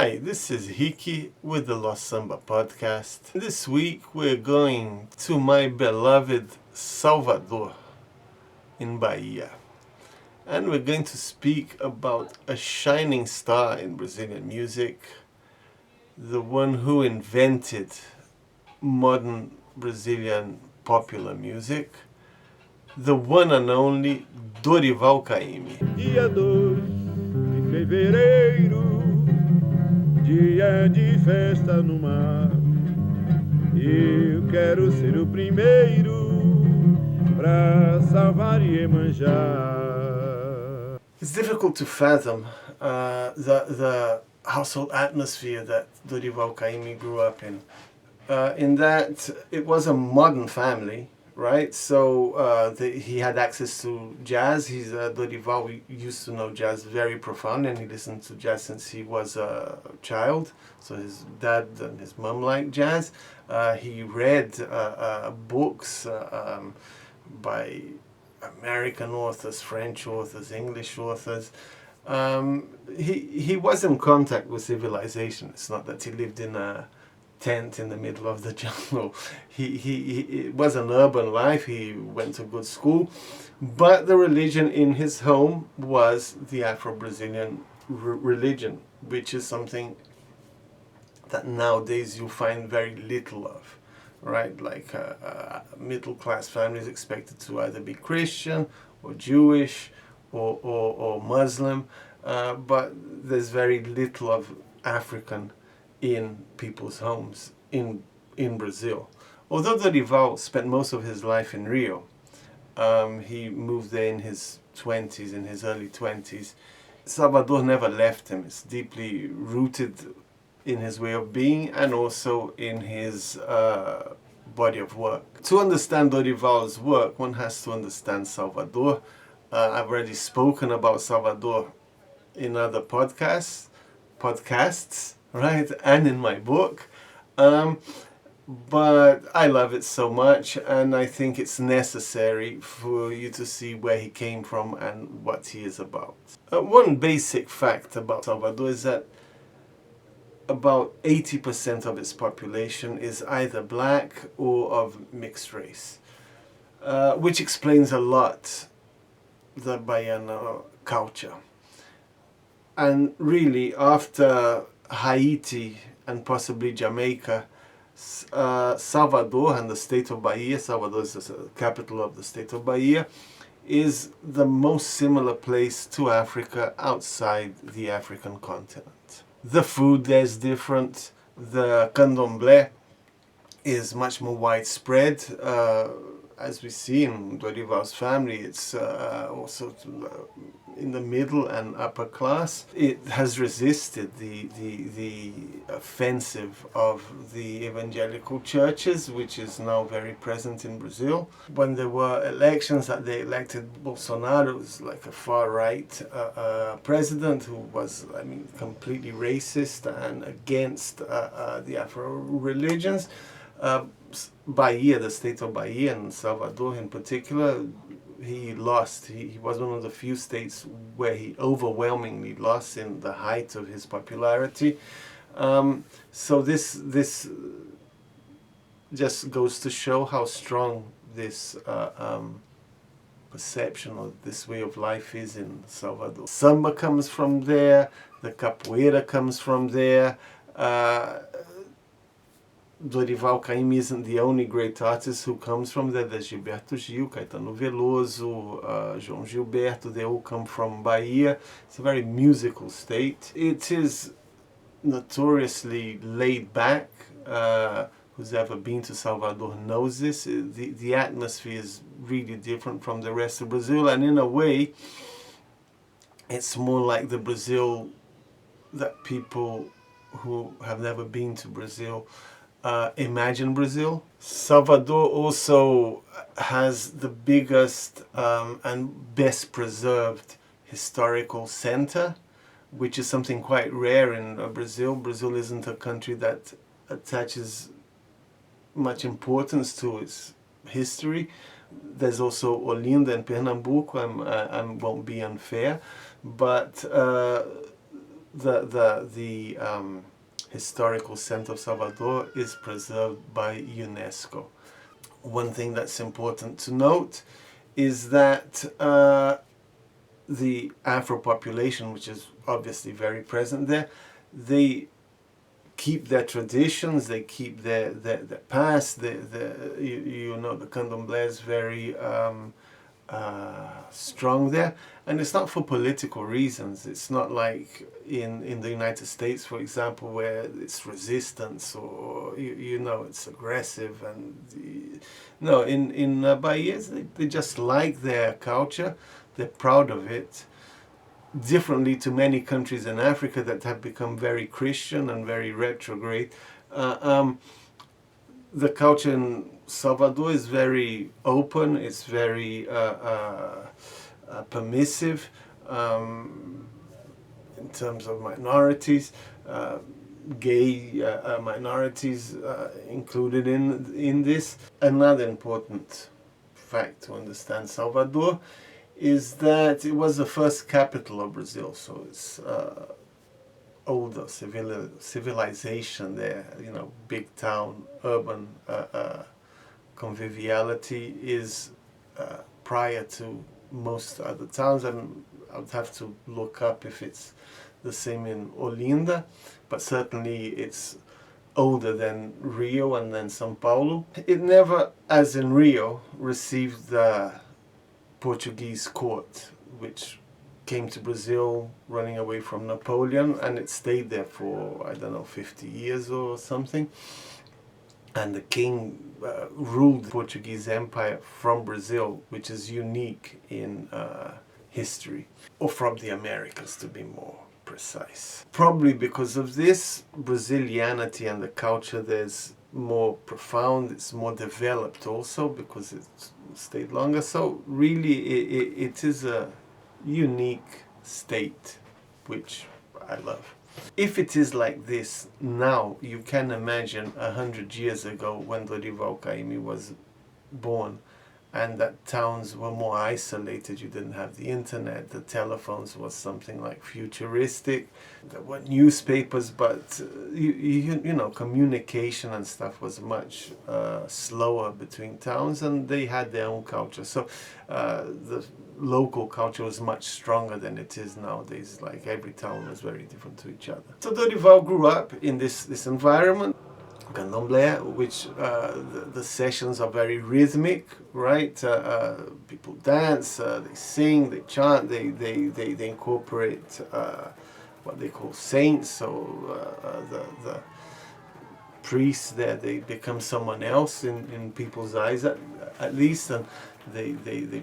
Hi, this is Ricky with the Lost Samba podcast. This week we're going to my beloved Salvador in Bahia. And we're going to speak about a shining star in Brazilian music, the one who invented modern Brazilian popular music, the one and only Dorival Caymmi. Dia 2 de fevereiro, dia de festa no mar. Eu quero ser o primeiro pra salvar Iemanjá. It's difficult to fathom the household atmosphere that Dorival Caymmi grew up in that it was a modern family, right? So he had access to jazz. Dorival used to know jazz very profound, and he listened to jazz since he was a child. So his dad and his mom liked jazz. He read books by American authors, French authors, English authors. He was in contact with civilization. It's not that he lived in a tent in the middle of the jungle. It was an urban life. He went to good school, but the religion in his home was the Afro-Brazilian religion, which is something that nowadays you find very little of. Right, like middle class families expected to either be Christian or Jewish or Muslim, but there's very little of African in people's homes in Brazil. Although Dorival spent most of his life in Rio, he moved there in his 20s, in his early 20s. Salvador never left him. It's deeply rooted in his way of being and also in his body of work. To understand Dorival's work, one has to understand Salvador. I've already spoken about Salvador in other podcasts, right, and in my book. But I love it so much, and I think it's necessary for you to see where he came from and what he is about. One basic fact about Salvador is that about 80% of its population is either black or of mixed race, which explains a lot the Bahian culture. And really, after Haiti and possibly Jamaica, Salvador and the state of Bahia, Salvador is the capital of the state of Bahia, is the most similar place to Africa outside the African continent. The food there is different. The Candomblé is much more widespread. As we see in Dorival's family, it's also in the middle and upper class. It has resisted the offensive of the evangelical churches, which is now very present in Brazil. When there were elections that they elected Bolsonaro, it was like a far-right president who was, completely racist and against the Afro-religions. Bahia, the state of Bahia, and Salvador in particular, he lost. He was one of the few states where he overwhelmingly lost in the height of his popularity. So this just goes to show how strong this perception of this way of life is in Salvador. Samba comes from there, the capoeira comes from there. Dorival Caymmi isn't the only great artist who comes from there. There's Gilberto Gil, Caetano Veloso, João Gilberto. They all come from Bahia. It's a very musical state. It is notoriously laid back. Who's ever been to Salvador knows this. The atmosphere is really different from the rest of Brazil, and in a way, it's more like the Brazil that people who have never been to Brazil imagine Brazil. Salvador also has the biggest and best preserved historical center, which is something quite rare in Brazil. Brazil isn't a country that attaches much importance to its history. There's also Olinda and Pernambuco. I won't be unfair, but the historical center of Salvador is preserved by UNESCO. One thing that's important to note is that the Afro population, which is obviously very present there, they keep their traditions, they keep their past. You know, the Candomblé is very strong there, and it's not for political reasons. It's not like in the United States, for example, where it's resistance or you know, it's aggressive. And no, in Bahia, they just like their culture, they're proud of it, differently to many countries in Africa that have become very Christian and very retrograde. The culture in Salvador is very open, it's very permissive in terms of minorities, gay minorities included in this. Another important fact to understand Salvador is that it was the first capital of Brazil, so it's older civilization there, you know, big town, urban conviviality is prior to most other towns, and I would have to look up if it's the same in Olinda, but certainly it's older than Rio and then São Paulo. It never, as in Rio, received the Portuguese court, which came to Brazil running away from Napoleon, and it stayed there for, I don't know, 50 years or something. And the king ruled the Portuguese Empire from Brazil, which is unique in history, or from the Americas to be more precise. Probably because of this, Brazilianity and the culture there's more profound, it's more developed also because it's stayed longer. So really it is a unique state, which I love. If it is like this now, you can imagine 100 years ago when Dorival Caymmi was born, and that towns were more isolated. You didn't have the internet, the telephones was something like futuristic. There were newspapers, but you know, communication and stuff was much slower between towns, and they had their own culture. So the local culture was much stronger than it is nowadays. Like every town was very different to each other. So Dorival grew up in this environment. Candomblé, which the sessions are very rhythmic, right? People dance, they sing, they chant, they incorporate what they call saints. So the priests there, they become someone else in people's eyes, at least, and they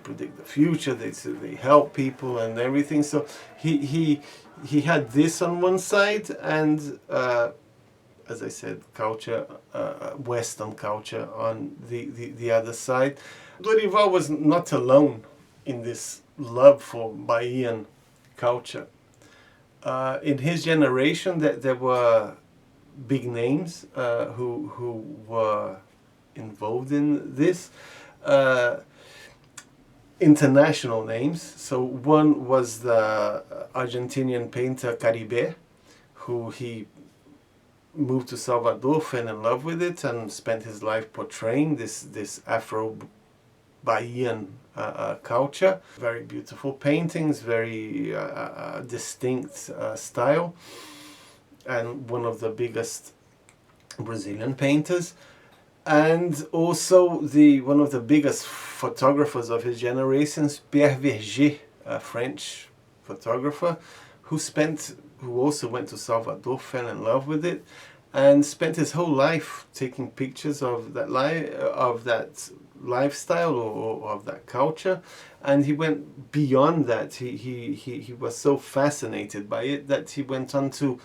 predict the future. They help people and everything. So he had this on one side, and as I said, culture, Western culture on the other side. Dorival was not alone in this love for Bahian culture. In his generation, there were big names who were involved in this. International names. So one was the Argentinian painter Caribe, who he moved to Salvador, fell in love with it, and spent his life portraying this Afro-Bahian culture. Very beautiful paintings, very distinct style, and one of the biggest Brazilian painters. And also one of the biggest photographers of his generation, Pierre Verger, a French photographer, who also went to Salvador, fell in love with it, and spent his whole life taking pictures of that lifestyle or of that culture. And he went beyond that. He was so fascinated by it that he went on to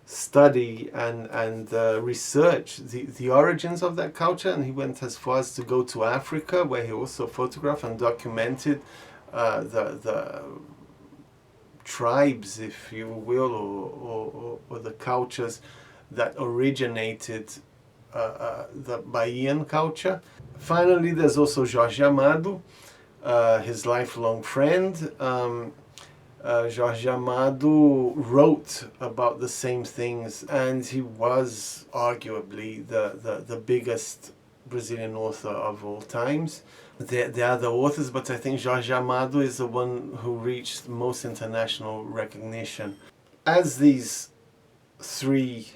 study and research the origins of that culture, and he went as far as to go to Africa, where he also photographed and documented the tribes, if you will, or the cultures that originated the Bahian culture. Finally, there's also Jorge Amado, his lifelong friend, Jorge Amado wrote about the same things, and he was arguably the biggest Brazilian author of all times. There are other authors, but I think Jorge Amado is the one who reached most international recognition. As these three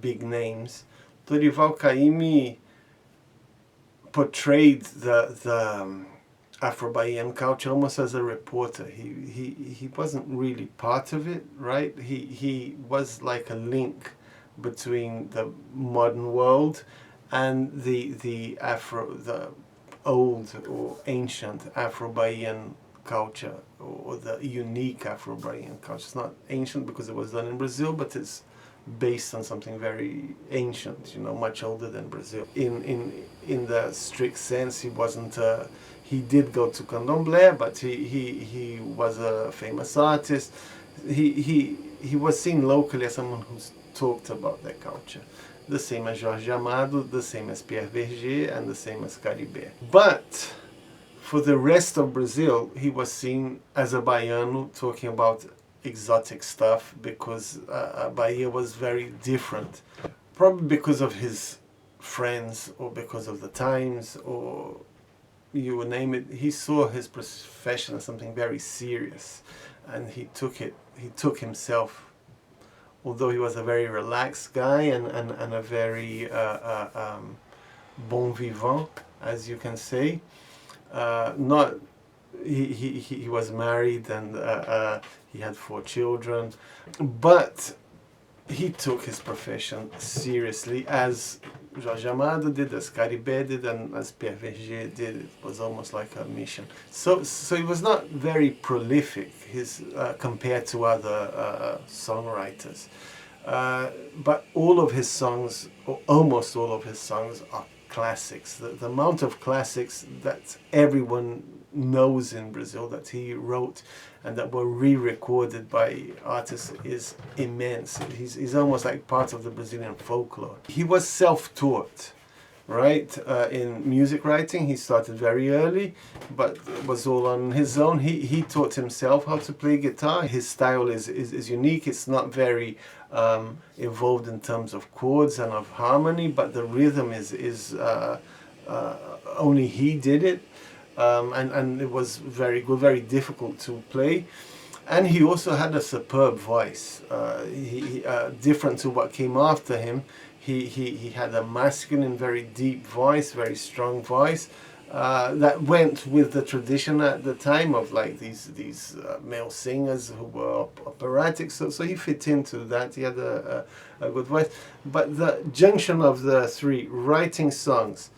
big names, Dorival Caymmi portrayed the Afro-Bahian culture almost as a reporter. He wasn't really part of it, right? He was like a link between the modern world and the old or ancient Afro-Bahian culture, or the unique Afro-Bahian culture. It's not ancient because it was done in Brazil, but it's based on something very ancient, much older than Brazil. In the strict sense, he wasn't. He did go to Candomblé, but he was a famous artist. He was seen locally as someone who talked about their culture. The same as Jorge Amado, the same as Pierre Verger, and the same as Caribe. But for the rest of Brazil, he was seen as a Baiano talking about exotic stuff, because Bahia was very different. Probably because of his friends, or because of the times, or you name it. He saw his profession as something very serious, and he took himself, although he was a very relaxed guy and a very bon vivant, as you can say. He was married, and he had 4 children, but he took his profession seriously, as Jorge Amado did, as Caribe did, and as Pierre Verger did. It was almost like a mission. So he was not very prolific, compared to other songwriters. But all of his songs, or almost all of his songs, are classics. The amount of classics that everyone knows in Brazil that he wrote and that were re-recorded by artists is immense. He's almost like part of the Brazilian folklore. He was self-taught, right? In music writing, he started very early, but it was all on his own. He taught himself how to play guitar. His style is unique. It's not very involved in terms of chords and of harmony, but the rhythm is only he did it. And it was very good, very difficult to play. And he also had a superb voice. Different to what came after him. He had a masculine, very deep voice, very strong voice, that went with the tradition at the time of like these male singers who were operatic. So he fit into that. He had a good voice. But the junction of the three, writing songs,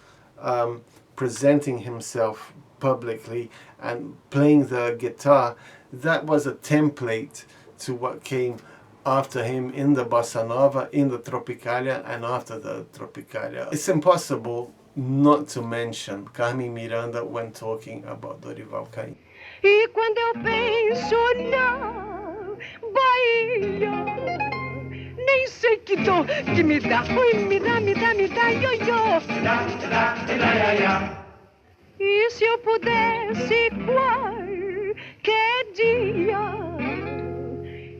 presenting himself publicly, and playing the guitar, that was a template to what came after him in the bossa nova, in the tropicalia, and after the tropicalia. It's impossible not to mention Carmen Miranda when talking about Dorival Caymmi. E quando eu penso na Bahia, nem sei que dor que me dá, ui, me dá, ioiô. E se eu pudesse qualquer dia,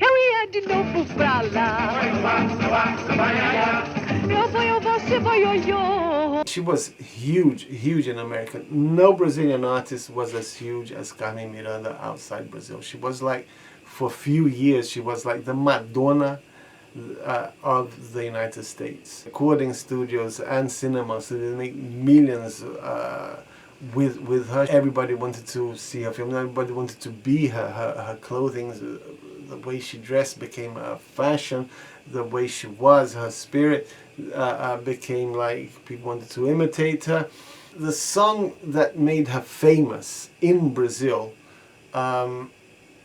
eu ia de novo pra lá. Eu vou, você vai, ioiô. She was huge in America. No Brazilian artist was as huge as Carmen Miranda outside Brazil. She was like, for a few years, she was like the Madonna of the United States. Recording studios and cinemas, so they make millions with her. Everybody wanted to see her film. Everybody wanted to be her. Her clothing, the way she dressed became a fashion. The way she was, her spirit became like people wanted to imitate her. The song that made her famous in Brazil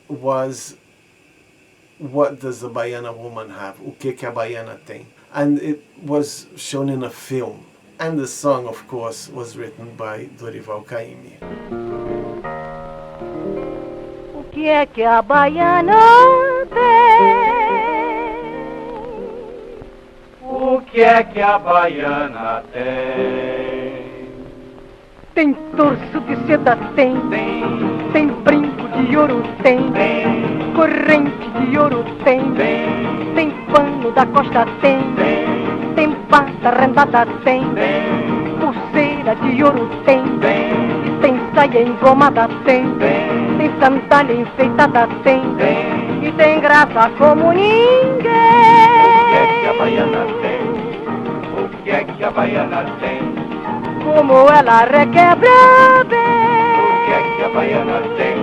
was "What Does a Baiana Woman Have?" O que a Baiana tem? And it was shown in a film. And the song, of course, was written by Dorival Caymmi. O que a Baiana tem? O que a Baiana tem? Tem torso de seda, tem brinco de ouro tem, corrente de ouro tem, tem pano da costa tem, tem pata rendada tem, pulseira de ouro tem, tem saia engomada tem, tem sandália enfeitada tem, e tem graça como ninguém. O que é que a baiana tem? O que é que a baiana tem? Como ela requebra bem. O que é que a baiana tem?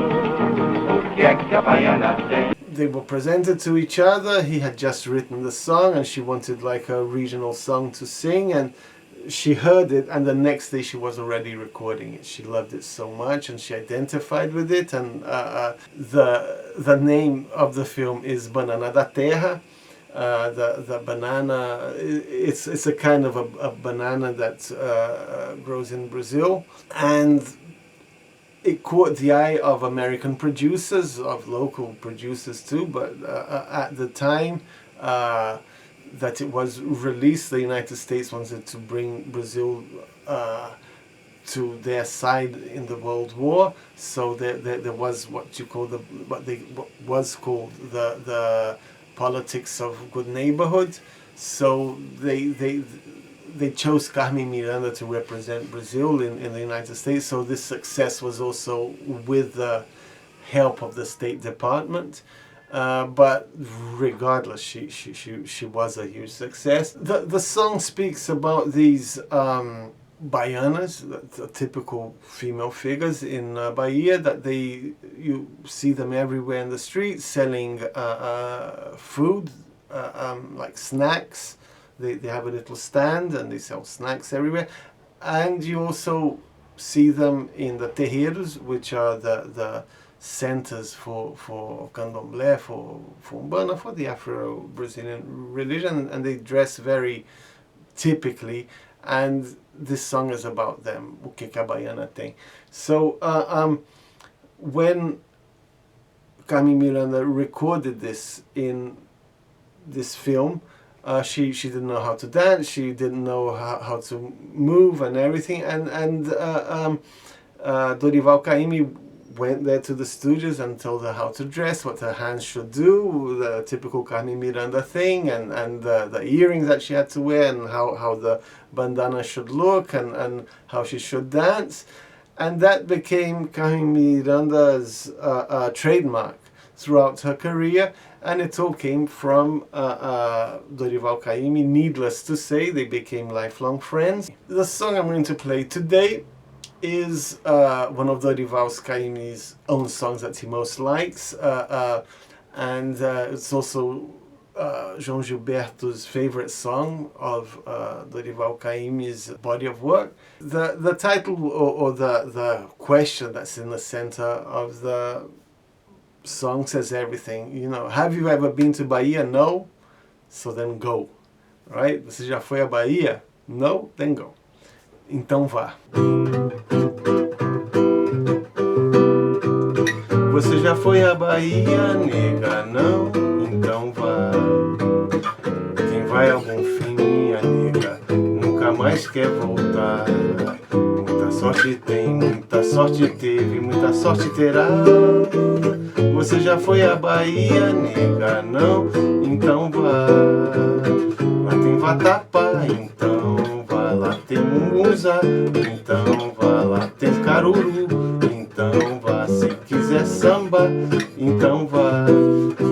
O que é que a baiana tem? They were presented to each other. He had just written the song and she wanted like a regional song to sing, and she heard it, and the next day she was already recording it. She loved it so much and she identified with it, and the name of the film is Banana da Terra. The banana, it's a kind of a banana that grows in Brazil, and it caught the eye of American producers, of local producers too, but at the time that it was released, the United States wanted to bring Brazil to their side in the World War, so there was what was called the politics of good neighborhood. So they chose Carmen Miranda to represent Brazil in the United States. So this success was also with the help of the State Department. But regardless, she was a huge success. The song speaks about these baianas, the typical female figures in Bahia, that you see them everywhere in the streets selling food, like snacks. They have a little stand and they sell snacks everywhere. And you also see them in the terreiros, which are the centers for Candomblé, for Umbanda, for the Afro-Brazilian religion, and they dress very typically, and this song is about them, o que a baiana tem. So when Carmen Miranda recorded this in this film, she didn't know how to dance, she didn't know how to move and everything, and Dorival Caymmi went there to the studios and told her how to dress, what her hands should do, the typical Carmen Miranda thing, and the earrings that she had to wear, and how the bandana should look, and how she should dance. And that became Carmen Miranda's trademark throughout her career, and it all came from Dorival Caymmi. Needless to say, they became lifelong friends. The song I'm going to play today is one of Dorival Caymmi's own songs that he most likes, and it's also João Gilberto's favorite song of Dorival Caymmi's body of work. The title or the question that's in the center of the song says everything. You know, have you ever been to Bahia? No? So then go. Right? Você já foi a Bahia? No? Then go. Então vá. Você já foi à Bahia, nega? Não? Então vá. Quem vai algum fim, minha nega, nunca mais quer voltar. Muita sorte tem, muita sorte teve, muita sorte terá. Você já foi à Bahia, nega? Não? Então vá. Lá tem vatapá, então vá. Lá tem mungunzá, então vá. Lá tem caruru, então vá. Se quiser samba, então vá.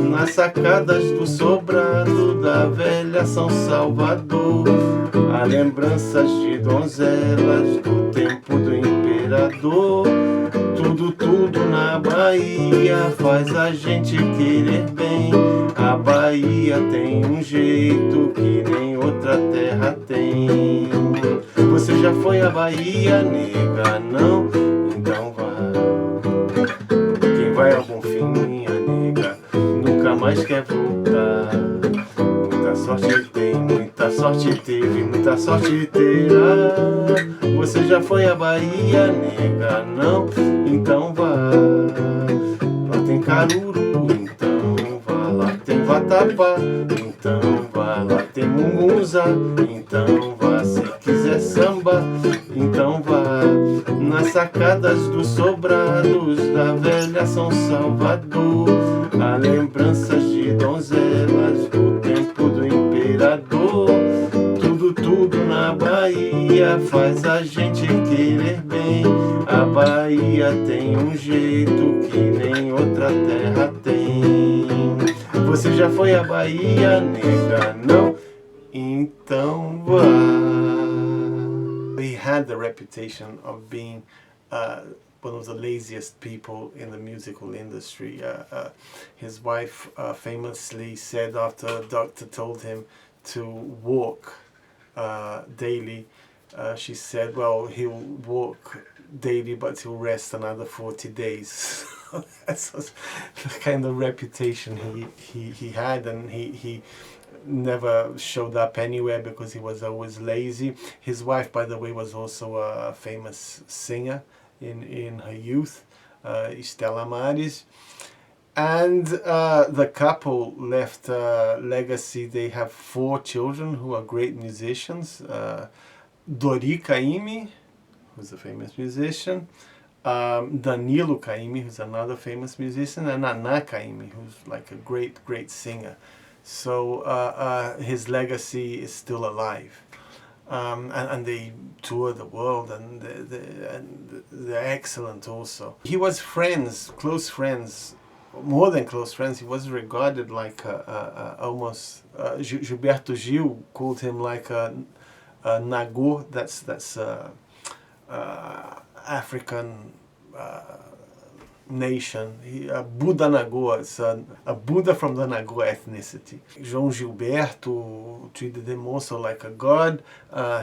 Nas sacadas do sobrado da velha São Salvador, há lembranças de donzelas do tempo do imperador. Tudo na Bahia faz a gente querer bem. A Bahia tem um jeito que nem outra terra tem. Você já foi à Bahia, nega? Não? Então vá. Quem vai ao Bonfim, minha nega, nunca mais quer voltar. Muita sorte tem, muita sorte teve, muita sorte terá. Você já foi à Bahia, nega? Não? Então vá. Lá tem caruru, então vá. Lá tem vatapá, então vá. Lá tem mungunzá, então vá. Se quiser samba, então vá. Nas sacadas dos sobrados da velha São Salvador, há lembranças de donzelas do tempo do imperador. Tudo na Bahia faz a gente querer bem. A Bahia tem um jeito que nem outra terra tem. Você já foi à Bahia, nega? Não? Então vá. He had the reputation of being one of the laziest people in the musical industry. His wife famously said, after a doctor told him to walk daily, she said, well, he'll walk daily but he'll rest another 40 days. That's the kind of reputation he had, and he never showed up anywhere because he was always lazy. His wife, by the way, was also a famous singer in her youth, Estela Maris. And the couple left a legacy. They have 4 children who are great musicians. Dorival Caymmi, who's a famous musician, Danilo Caymmi, who's another famous musician, and Ana Caymmi, who's like a great singer. So his legacy is still alive. And they tour the world, and they're excellent also. He was close friends, more than close friends. He was regarded like almost, Gilberto Gil called him like a Nagô, that's African nation. A Buda Nagô, it's a Buddha from the Nagô ethnicity. João Gilberto treated him also like a god.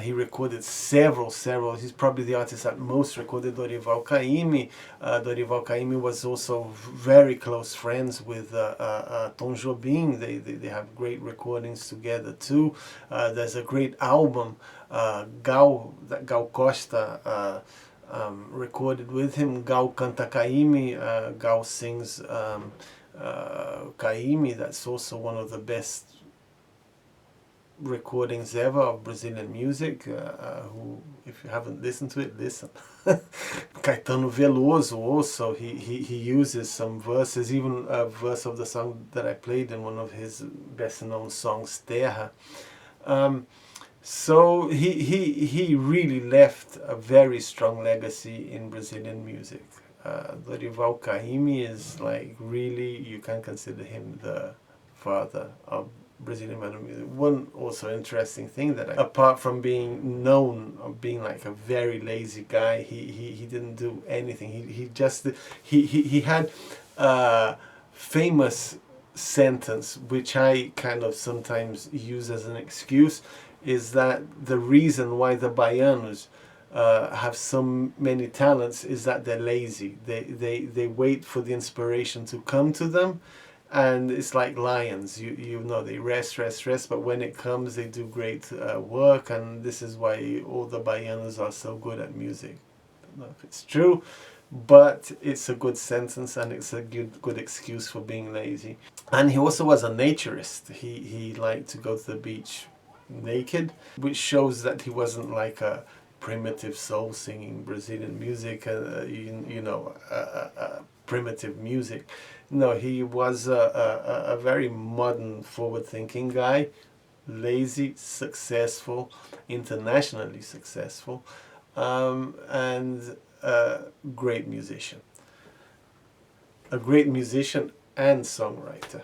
He recorded several. He's probably the artist that most recorded Dorival Caymmi. Dorival Caymmi was also very close friends with Tom Jobim. They have great recordings together too. There's a great album, Gal Costa recorded with him. Gal canta Caymmi, Gal sings Caymmi. That's also one of the best recordings ever of Brazilian music. Who, if you haven't listened to it, listen. Caetano Veloso also, he uses some verses, even a verse of the song that I played in one of his best known songs, Terra. So he really left a very strong legacy in Brazilian music. Dorival Caymmi is like, really, you can consider him the father of Brazilian melody music. One also interesting thing that apart from being known of being like a very lazy guy, he didn't do anything. He had a famous sentence which I kind of sometimes use as an excuse, is that the reason why the Baianos have so many talents is that they're lazy. They wait for the inspiration to come to them, and it's like lions. You know, they rest, but when it comes, they do great work, and this is why all the Baianos are so good at music. I don't know if it's true, but it's a good sentence, and it's a good excuse for being lazy. And he also was a naturist. He liked to go to the beach naked, which shows that he wasn't like a primitive soul singing Brazilian music, primitive music. No, he was a very modern, forward-thinking guy, lazy, successful, internationally successful, and a great musician. A great musician and songwriter.